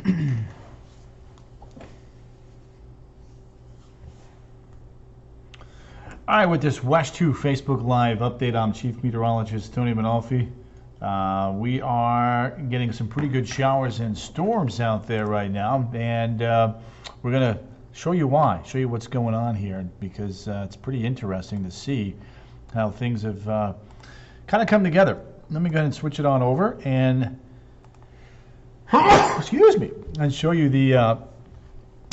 All right, with this WESH2 Facebook Live update, I'm Chief Meteorologist Tony Mainolfi. We are getting some pretty good showers and storms out there right now, and we're going to show you why, show you what's going on here, because it's pretty interesting to see how things have kind of come together. Let me go ahead and switch it on over and excuse me, and show you the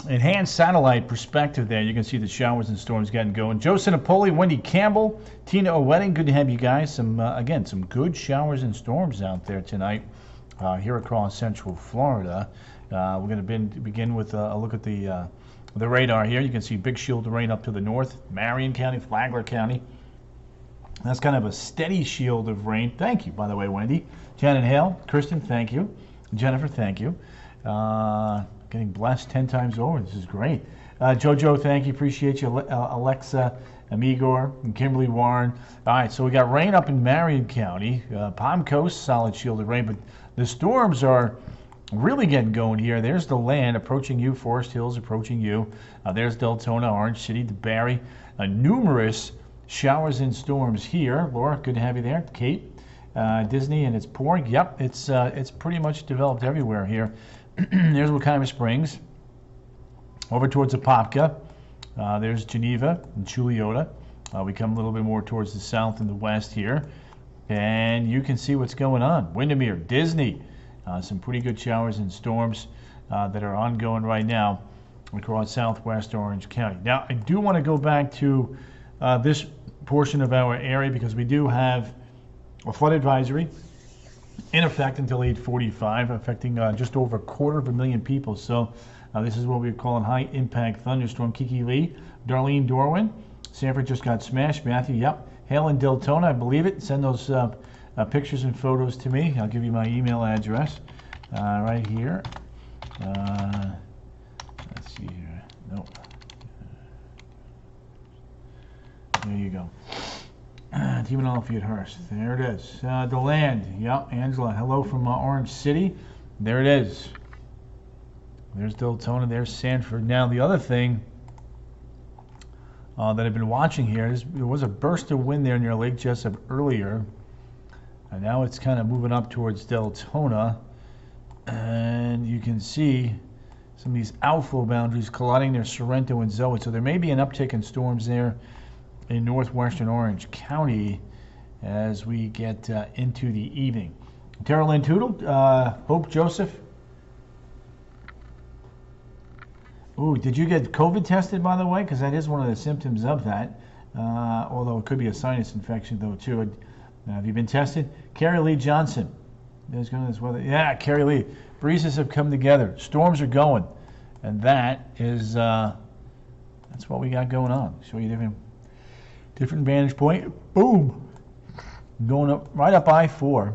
enhanced satellite perspective there. You can see the showers and storms getting going. Joe Sinopoli, Wendy Campbell, Tina O'Wedding, good to have you guys. Some again, some good showers and storms out there tonight here across Central Florida. We're going to begin with a look at the radar here. You can see big shield of rain up to the north, Marion County, Flagler County. That's kind of a steady shield of rain. Thank you, by the way, Wendy. Janet Hale, Kristen, thank you. Jennifer, thank you. Getting blessed 10 times over. This is great. Jojo, thank you. Appreciate you. Alexa, Amigor, and Kimberly Warren. All right, so we got rain up in Marion County. Palm Coast, solid shielded rain, but the storms are really getting going here. There's the land approaching you. Forest Hills approaching you. There's Deltona, Orange City, DeBarry. Numerous showers and storms here. Laura, good to have you there. Kate, Disney, and it's pouring. Yep, it's pretty much developed everywhere here. There's Wakima Springs. Over towards Apopka. There's Geneva and Chuliota. We come a little bit more towards the south and the west here. And you can see what's going on. Windermere, Disney. Some pretty good showers and storms that are ongoing right now across southwest Orange County. Now, I do want to go back to this portion of our area because we do have a flood advisory in effect until 8:45, affecting just over 250,000 people. So this is what we're calling high impact thunderstorm. Kiki Lee, Darlene Dorwin, Sanford just got smashed. Matthew, yep. Hail in Deltona, I believe it. Send those pictures and photos to me. I'll give you my email address right here. Let's see here. Nope. There you go. Mainolfi at Hearst. There it is. The land. Yep, Angela. Hello from Orange City. There it is. There's Deltona. There's Sanford. Now, the other thing that I've been watching here is there was a burst of wind there near Lake Jessup earlier. And now it's kind of moving up towards Deltona. And you can see some of these outflow boundaries colliding near Sorrento and Zoe. So there may be an uptick in storms there in northwestern Orange County as we get into the evening. Tara Lynn Tootle, Hope Joseph. Ooh, did you get COVID tested, by the way? Because that is one of the symptoms of that. Although it could be a sinus infection, though, too. Have you been tested? Carrie Lee Johnson. There's going to this weather. Yeah, Carrie Lee. Breezes have come together. Storms are going. And that is, that's what we got going on. Show you different vantage point. Boom. Going up, right up I-4,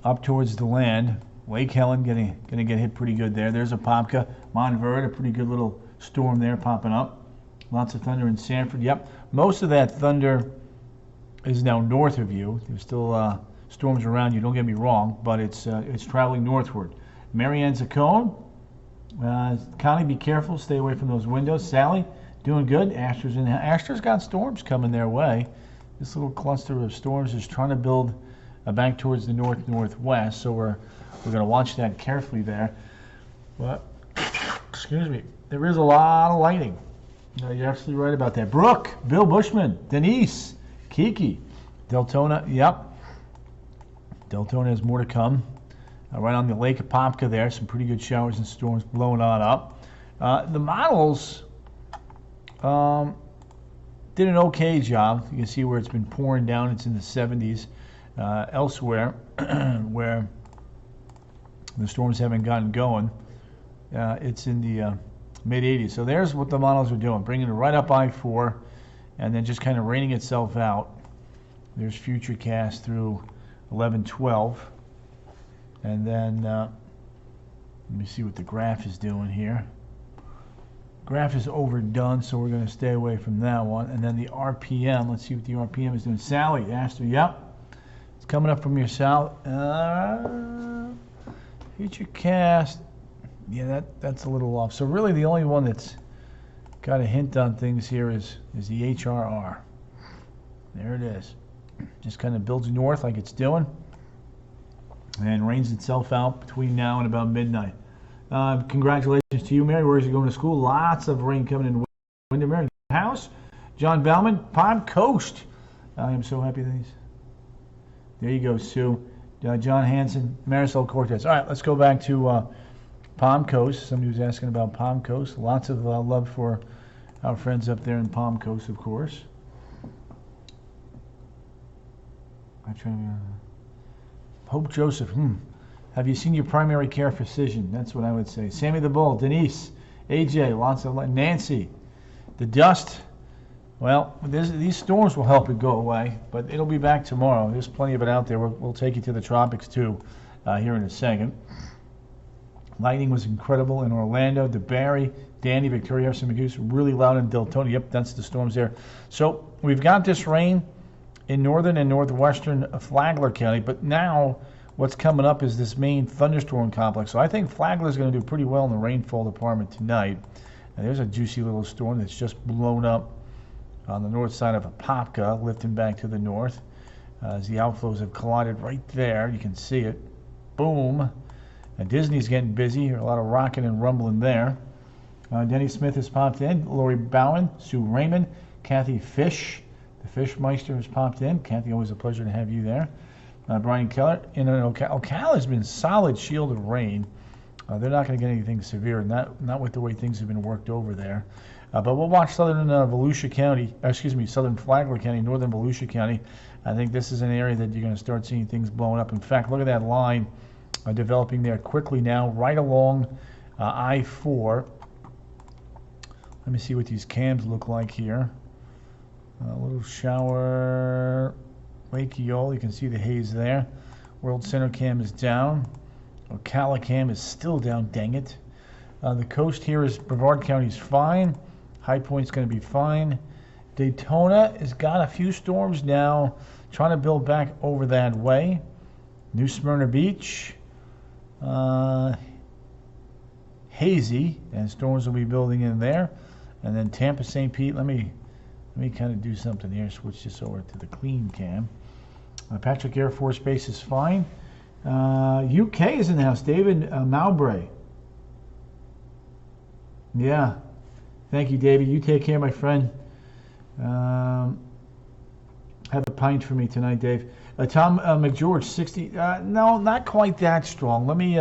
up towards the land. Lake Helen going to get hit pretty good there. There's Apopka. Montverde, a pretty good little storm there popping up. Lots of thunder in Sanford. Yep. Most of that thunder is now north of you. There's still storms around you, don't get me wrong, but it's traveling northward. Marianne Zacone. Connie, be careful. Stay away from those windows. Sally, doing good. Astor's got storms coming their way. This little cluster of storms is trying to build back towards the northwest, so we're going to watch that carefully there. But, excuse me, there is a lot of lightning. You're absolutely right about that. Brooke, Bill Bushman, Denise, Kiki, Deltona, yep. Deltona has more to come. Right on the Lake Apopka there, some pretty good showers and storms blowing on up. The models did an okay job. You can see where it's been pouring down. It's in the 70s. Elsewhere, where the storms haven't gotten going, it's in the mid-80s. So there's what the models are doing, bringing it right up I-4 and then just kind of raining itself out. There's Futurecast through 11-12. And then let me see what the graph is doing here. Graph is overdone, so we're going to stay away from that one. And then the RPM, let's see what the RPM is doing. Sally, Astor, yep. It's coming up from your south. Futurecast Yeah, that's a little off. So really the only one that's got a hint on things here is the HRR. There it is. Just kind of builds north like it's doing and rains itself out between now and about midnight. Congratulations to you, Mary. Where's you going to school? Lots of rain coming in Windermere. House. John Bauman, Palm Coast. I am so happy that he's... There you go, Sue. John Hansen, Marisol Cortez. All right, let's go back to Palm Coast. Somebody was asking about Palm Coast. Lots of love for our friends up there in Palm Coast, of course. Hope Joseph. Have you seen your primary care physician? That's what I would say. Sammy the Bull, Denise, AJ, lots of Nancy. The dust. Well, these storms will help it go away, but it'll be back tomorrow. There's plenty of it out there. We'll take you to the tropics too here in a second. Lightning was incredible in Orlando. DeBarry, Danny, Victoria, Jefferson, Magoose, really loud in Deltona. Yep, that's the storms there. So we've got this rain in northern and northwestern Flagler County, but now what's coming up is this main thunderstorm complex. So I think Flagler is going to do pretty well in the rainfall department tonight. And there's a juicy little storm that's just blown up on the north side of Apopka, lifting back to the north. As the outflows have collided right there, you can see it. Boom. And Disney's getting busy. A lot of rocking and rumbling there. Denny Smith has popped in. Lori Bowen, Sue Raymond, Kathy Fish. The Fishmeister has popped in. Kathy, always a pleasure to have you there. Brian Keller. In Ocala has been solid shield of rain. They're not going to get anything severe, not with the way things have been worked over there. But we'll watch southern Volusia County, southern Flagler County, northern Volusia County. I think this is an area that you're going to start seeing things blowing up. In fact, look at that line developing there quickly now, right along I-4. Let me see what these cams look like here. A little shower, Lake Eole, you can see the haze there. World Center cam is down. Ocala cam is still down, dang it. The coast here is Brevard County is fine. High Point's going to be fine. Daytona has got a few storms now, trying to build back over that way. New Smyrna Beach, hazy, and storms will be building in there. And then Tampa St. Pete. Let me kind of do something here. Switch this over to the clean cam. Patrick Air Force Base is fine. UK is in the house. David Mowbray. Yeah. Thank you, David. You take care, my friend. Have a pint for me tonight, Dave. Tom McGeorge, 60. No, not quite that strong. Let me.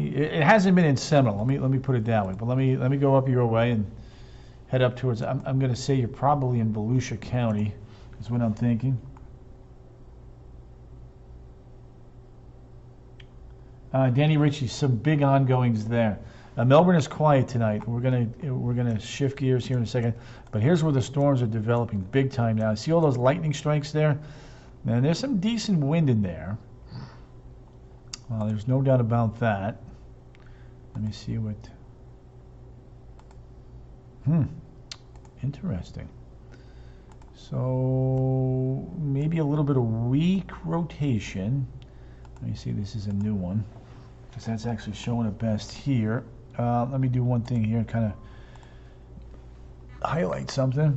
It hasn't been in Seminole. Let me put it that way. But let me go up your way and head up towards. I'm going to say you're probably in Volusia County. Is what I'm thinking. Danny Ritchie, some big ongoings there. Melbourne is quiet tonight. We're gonna shift gears here in a second, but here's where the storms are developing big time now. See all those lightning strikes there? Man, there's some decent wind in there. Well, there's no doubt about that. Let me see what. Interesting. So maybe a little bit of weak rotation. Let me see. This is a new one because that's actually showing it best here. Let me do one thing here, kind of highlight something.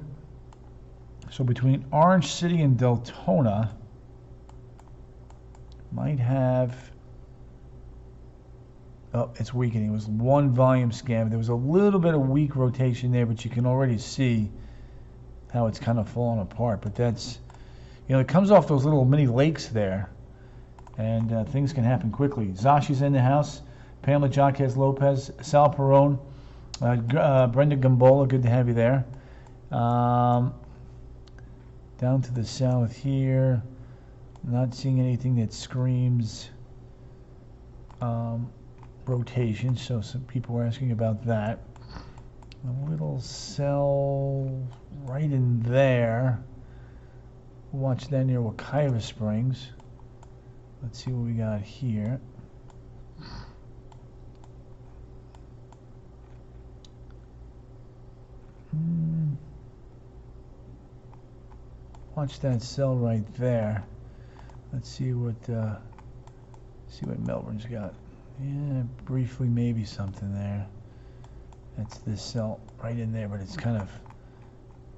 So between Orange City and Deltona, might have, oh, it's weakening. It was one volume scan. There was a little bit of weak rotation there, but you can already see how it's kind of falling apart. But that's, it comes off those little mini lakes there, and things can happen quickly. Zashi's in the house. Pamela Jaquez Lopez, Sal Perone, Brenda Gambola, good to have you there. Down to the south here, not seeing anything that screams rotation, so some people were asking about that. A little cell right in there. Watch that near Wekiva Springs. Let's see what we got here. Watch that cell right there. Let's see what Melbourne's got. Yeah, briefly maybe something there. That's this cell right in there, but it's kind of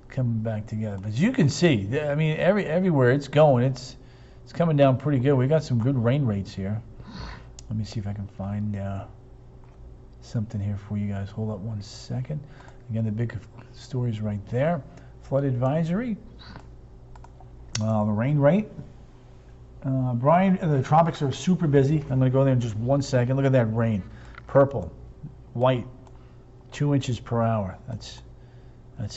coming back together. But as you can see, I mean, everywhere it's going, it's coming down pretty good. We got some good rain rates here. Let me see if I can find something here for you guys. Hold up one second. Again, the big story's right there. Flood advisory. The rain rate. Brian, the tropics are super busy. I'm going to go there in just 1 second. Look at that rain. Purple, white, 2 inches per hour. That's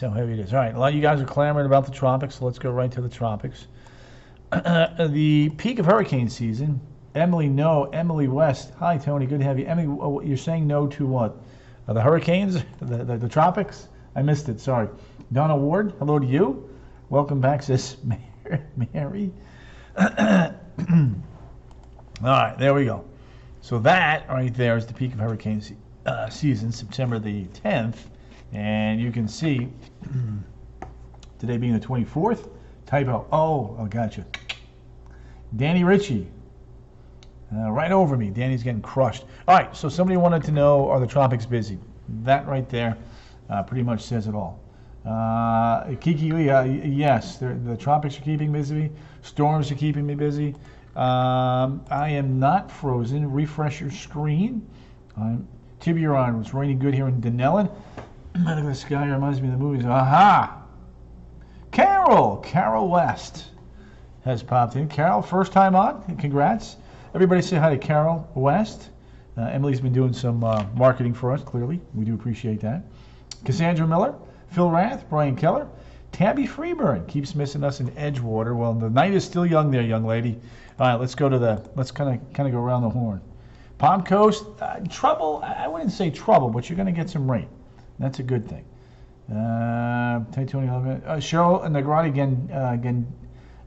how heavy it is. All right, a lot of you guys are clamoring about the tropics, so let's go right to the tropics. The peak of hurricane season. Emily, no. Emily West. Hi, Tony. Good to have you. Emily, you're saying no to what? The hurricanes? The tropics? I missed it. Sorry. Donna Ward, hello to you. Welcome back, sis Mary. All right, there we go. So that right there is the peak of hurricane season, September the 10th. And you can see today being the 24th. Typo. Oh, gotcha. Danny Ritchie. Right over me. Danny's getting crushed. All right, so somebody wanted to know, are the tropics busy? That right there pretty much says it all. Kiki Lee, yes, the tropics are keeping me busy. Storms are keeping me busy. I am not frozen. Refresh your screen. Tiburon, it's raining good here in Dunellen. Look at the sky, reminds me of the movies. Aha! Carol West has popped in. Carol, first time on. Congrats. Everybody say hi to Carol West. Emily's been doing some marketing for us, clearly. We do appreciate that. Cassandra Miller, Phil Rath, Brian Keller, Tabby Freeburn keeps missing us in Edgewater. Well, the night is still young there, young lady. All right, let's kind of go around the horn. Palm Coast, trouble. I wouldn't say trouble, but you're going to get some rain. That's a good thing. Cheryl Nagrati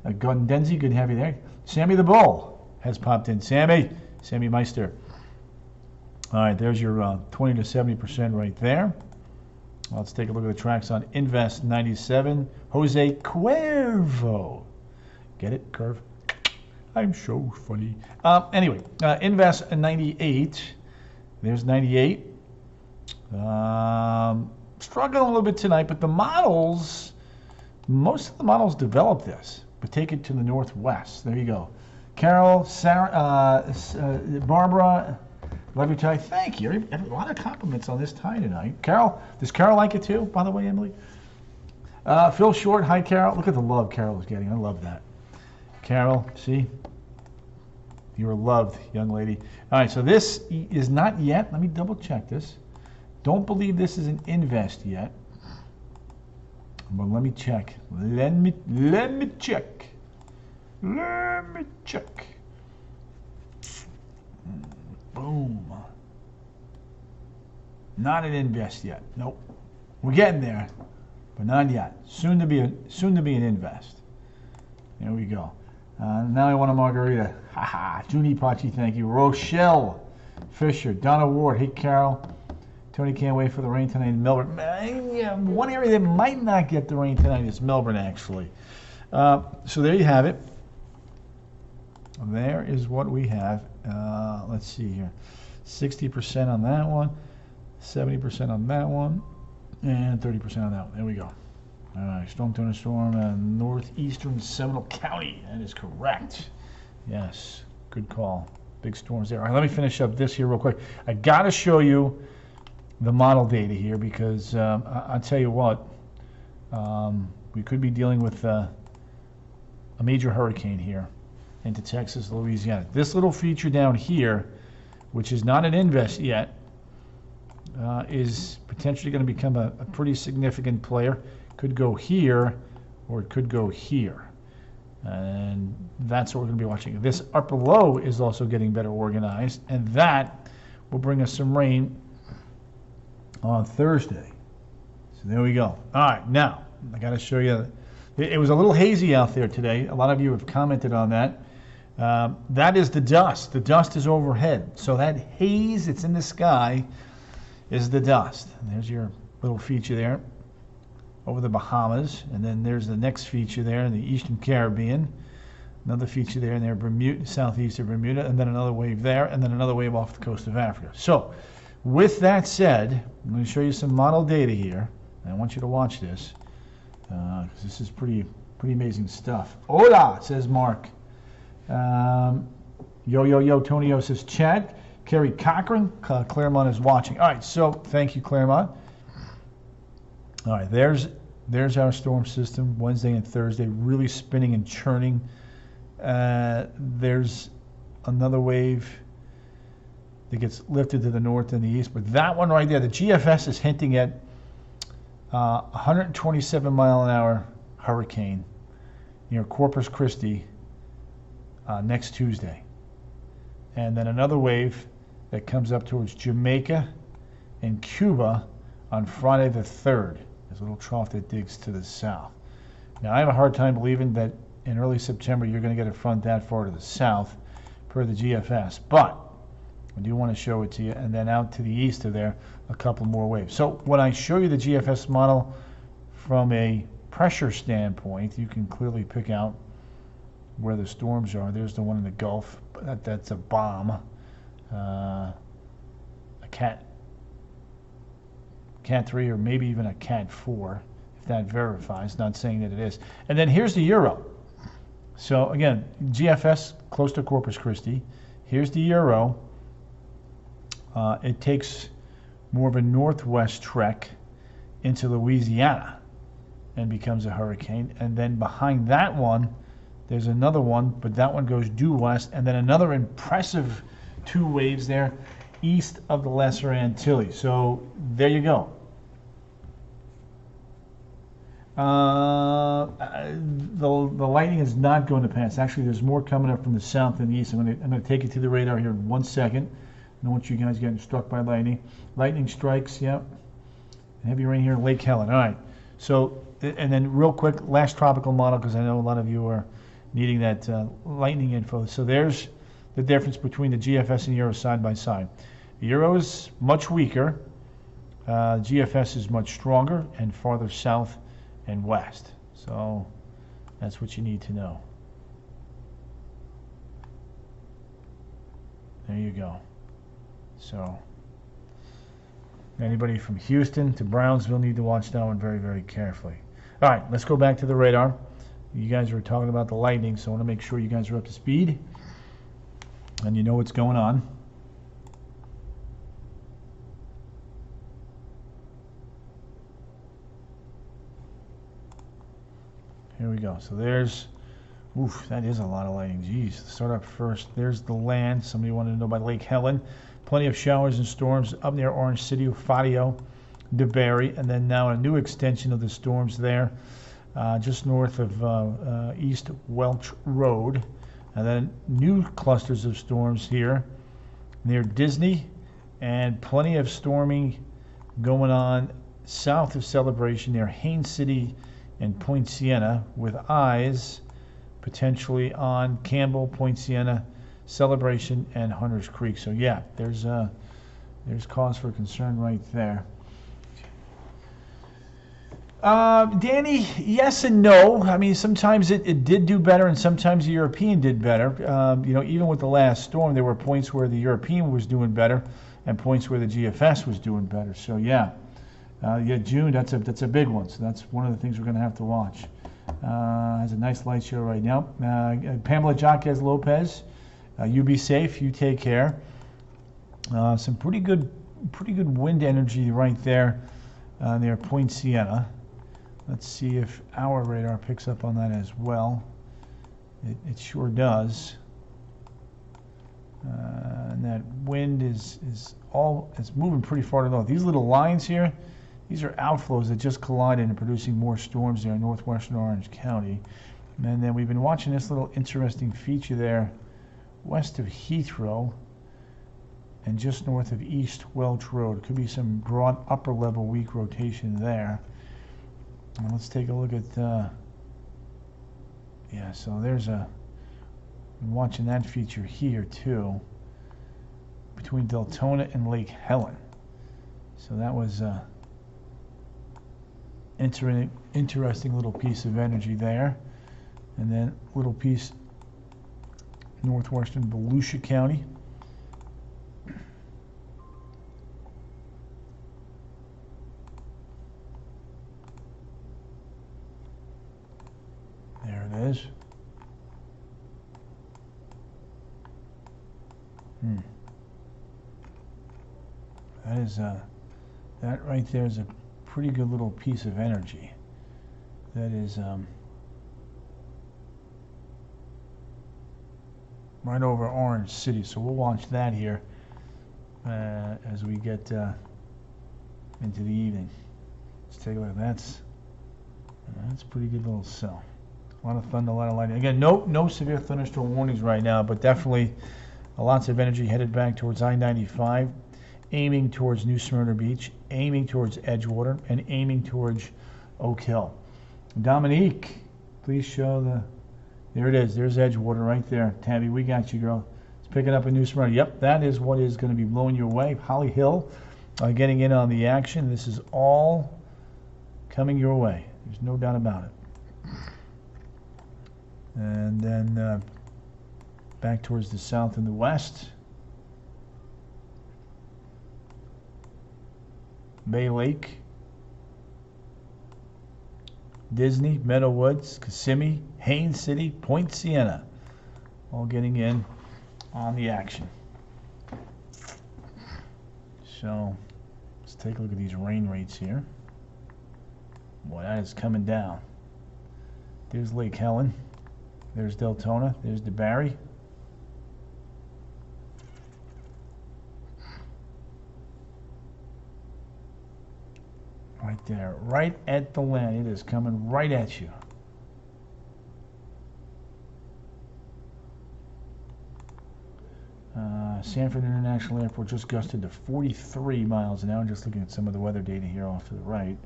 Gondenzi, good to have you there. Sammy the Bull has popped in. Sammy Meister. All right, there's your 20 to 70% right there. Let's take a look at the tracks on Invest 97. Jose Cuervo. Get it, Curve? I'm so funny. Anyway, Invest 98. There's 98. Struggling a little bit tonight, but the models, most of the models developed this, but take it to the northwest. There you go. Carol, Sarah, Barbara, love your tie. Thank you. A lot of compliments on this tie tonight. Carol, does Carol like it too, by the way, Emily? Phil Short, hi, Carol. Look at the love Carol is getting. I love that. Carol, see? You're loved, young lady. All right, so this is not yet. Let me double check this. Don't believe this is an invest yet. But let me check. Let me check. Let me check. Boom. Not an invest yet. Nope. We're getting there, but not yet. Soon to be an invest. There we go. Now I want a margarita. Haha. Junie Pachi, thank you. Rochelle Fisher, Donna Ward. Hey, Carol. Tony can't wait for the rain tonight in Melbourne. One area that might not get the rain tonight is Melbourne, actually. So there you have it. There is what we have. Let's see here. 60% on that one, 70% on that one, and 30% on that one. There we go. All right, storm, thunderstorm, northeastern Seminole County. That is correct. Yes, good call. Big storms there. All right, let me finish up this here real quick. I got to show you the model data here because I'll tell you what, we could be dealing with a major hurricane here into Texas, Louisiana. This little feature down here, which is not an invest yet, is potentially going to become a pretty significant player. Could go here, or it could go here. And that's what we're going to be watching. This upper low is also getting better organized, and that will bring us some rain on Thursday. So there we go. All right, now I got to show you. It was a little hazy out there today. A lot of you have commented on that. That is the dust. The dust is overhead. So that haze that's in the sky is the dust. And there's your little feature there over the Bahamas. And then there's the next feature there in the Eastern Caribbean. Another feature there, and there, Bermuda, southeast of Bermuda, and then another wave there, and then another wave off the coast of Africa. So, with that said, I'm going to show you some model data here. And I want you to watch this, because this is pretty amazing stuff. Hola, says Mark. Yo, Tonio says Chad. Kerry Cochran, Claremont is watching. All right, so thank you, Claremont. All right, there's our storm system, Wednesday and Thursday, really spinning and churning. There's another wave that gets lifted to the north and the east, but that one right there, the GFS is hinting at 127 mile an hour hurricane near Corpus Christi next Tuesday. And then another wave that comes up towards Jamaica and Cuba on Friday the 3rd. There's a little trough that digs to the south. Now, I have a hard time believing that in early September you're going to get a front that far to the south per the GFS, but I do want to show it to you. And then out to the east of there, a couple more waves. So when I show you the GFS model from a pressure standpoint, you can clearly pick out where the storms are. There's the one in the Gulf. That's a bomb. A Cat 3 or maybe even a Cat 4, if that verifies. Not saying that it is. And then here's the Euro. So again, GFS close to Corpus Christi. Here's the Euro. It takes more of a northwest trek into Louisiana and becomes a hurricane. And then behind that one, there's another one, but that one goes due west, and then another impressive 2 waves there east of the Lesser Antilles. So there you go. The lightning is not going to pass. Actually, there's more coming up from the south and the east. I'm going to take you to the radar here in 1 second. I don't want you guys getting struck by lightning. Lightning strikes, yep. Heavy rain here in Lake Helen. All right. So, and then real quick, last tropical model, because I know a lot of you are needing that lightning info. So there's the difference between the GFS and Euro side by side. The Euro is much weaker. GFS is much stronger and farther south and west. So that's what you need to know. There you go. So anybody from Houston to Brownsville need to watch that one very, very carefully. All right, let's go back to the radar. You guys were talking about the lightning, so I want to make sure you guys are up to speed and you know what's going on. Here we go. So there's, oof, that is a lot of lightning. Geez, let's start up first. There's the land. Somebody wanted to know about Lake Helen. Plenty of showers and storms up near Orange City, Fatio, DeBerry, and then now a new extension of the storms there, just north of East Welch Road. And then new clusters of storms here near Disney, and plenty of storming going on south of Celebration near Haines City and Point Siena, with eyes potentially on Campbell, Point Siena, Celebration, and Hunters Creek. So yeah, there's cause for concern right there. Danny, yes and no. I mean, sometimes it did do better, and sometimes the European did better. You know, even with the last storm, there were points where the European was doing better, and points where the GFS was doing better. So yeah, June, that's a big one. So that's one of the things we're going to have to watch. Has a nice light show right now. Pamela Jaquez Lopez, you be safe. You take care. Some pretty good wind energy right there near Point Siena. Let's see if our radar picks up on that as well. It sure does. And that wind is moving pretty far to the north. These little lines here, these are outflows that just collided and producing more storms there in northwestern Orange County. And then we've been watching this little interesting feature there west of Heathrow and just north of East Welch Road. Could be some broad upper level weak rotation there. And let's take a look at, yeah, so there's I'm watching that feature here too, between Deltona and Lake Helen. So that was interesting little piece of energy there. And then little piece northwestern Volusia County. There it is. That is that right there is a pretty good little piece of energy. That is right over Orange City, so we'll watch that here as we get into the evening. Let's take a look. That's a pretty good little cell. A lot of thunder, a lot of lightning. Again, no severe thunderstorm warnings right now, but definitely lots of energy headed back towards I-95, aiming towards New Smyrna Beach, aiming towards Edgewater, and aiming towards Oak Hill. Dominique, please show the... There it is. There's Edgewater right there. Tabby, we got you, girl. It's picking up in New Smyrna. Yep, that is what is going to be blowing your way. Holly Hill getting in on the action. This is all coming your way. There's no doubt about it. And then back towards the south and the west. Bay Lake, Disney, Meadowwoods, Kissimmee, Haines City, Point Siena, all getting in on the action. So let's take a look at these rain rates here. Boy, that is coming down. There's Lake Helen. There's Deltona. There's DeBarry. Right there, right at the land. It is coming right at you. Sanford International Airport just gusted to 43 miles an hour. Just looking at some of the weather data here off to the right.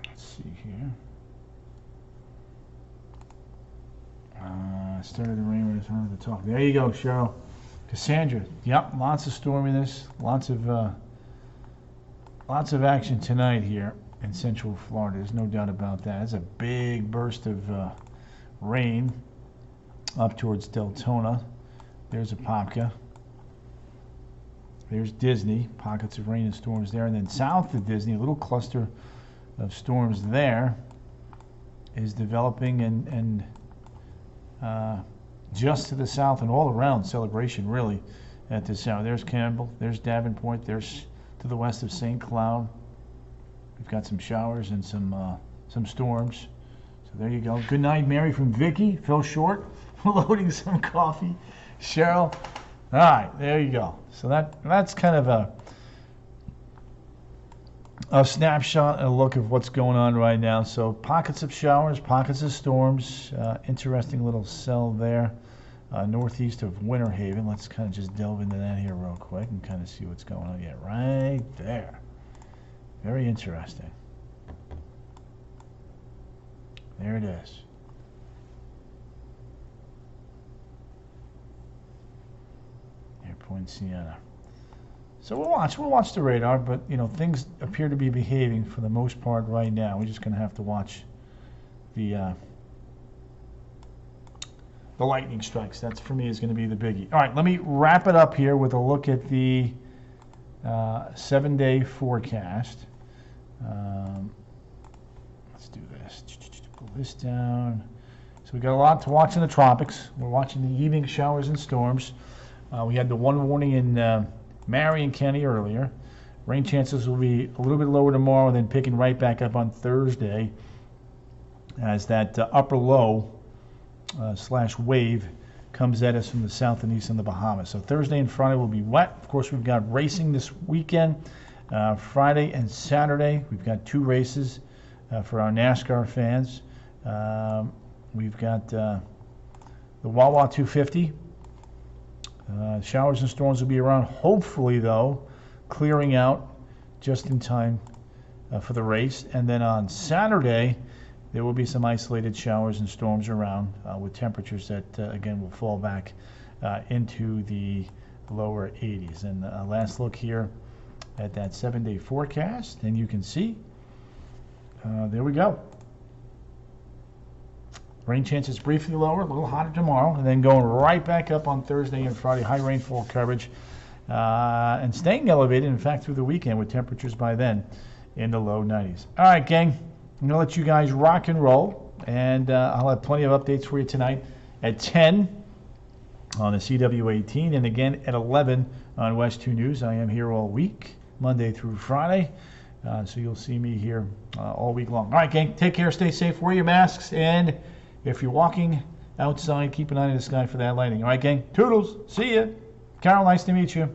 Let's see here. Started to rain when it's on the top. There you go, Cheryl. Cassandra. Yep, lots of storminess, lots of action tonight here in Central Florida. There's no doubt about that. It's a big burst of rain up towards Deltona. There's Apopka. There's Disney. Pockets of rain and storms there. And then south of Disney, a little cluster of storms there is developing and just to the south and all around Celebration, really, at this hour. There's Campbell. There's Davenport. There's to the west of St. Cloud. We've got some showers and some storms. So there you go. Good night, Mary from Vicky. Phil Short, loading some coffee. Cheryl. All right, there you go. So that's kind of a snapshot and a look of what's going on right now. So pockets of showers, pockets of storms. Interesting little cell there. Northeast of Winter Haven. Let's kind of just delve into that here real quick and kind of see what's going on. Yeah, right there. Very interesting. There it is. Near Point Siena. So we'll watch the radar, but you know, things appear to be behaving for the most part right now. We're just going to have to watch the lightning strikes. That's, for me, is going to be the biggie. All right, let me wrap it up here with a look at the 7-day forecast. Let's do this. Pull this down. So we got a lot to watch in the tropics. We're watching the evening showers and storms. We had the one warning in Marion County earlier. Rain chances will be a little bit lower tomorrow, then picking right back up on Thursday as that upper low slash wave comes at us from the south and east in the Bahamas. So Thursday and Friday will be wet. Of course, we've got racing this weekend. Friday and Saturday, we've got 2 races for our NASCAR fans. We've got the Wawa 250. Showers and storms will be around, hopefully, though, clearing out just in time for the race. And then on Saturday, there will be some isolated showers and storms around with temperatures that, again, will fall back into the lower 80s. And last look here at that 7-day forecast, and you can see, there we go. Rain chances briefly lower, a little hotter tomorrow, and then going right back up on Thursday and Friday. High rainfall coverage and staying elevated, in fact, through the weekend with temperatures by then in the low 90s. All right, gang. I'm going to let you guys rock and roll, and I'll have plenty of updates for you tonight at 10 on the CW18, and again at 11 on WESH2 News. I am here all week, Monday through Friday, so you'll see me here all week long. All right, gang, take care, stay safe, wear your masks, and if you're walking outside, keep an eye on the sky for that lightning. All right, gang, toodles, see ya. Carol, nice to meet you.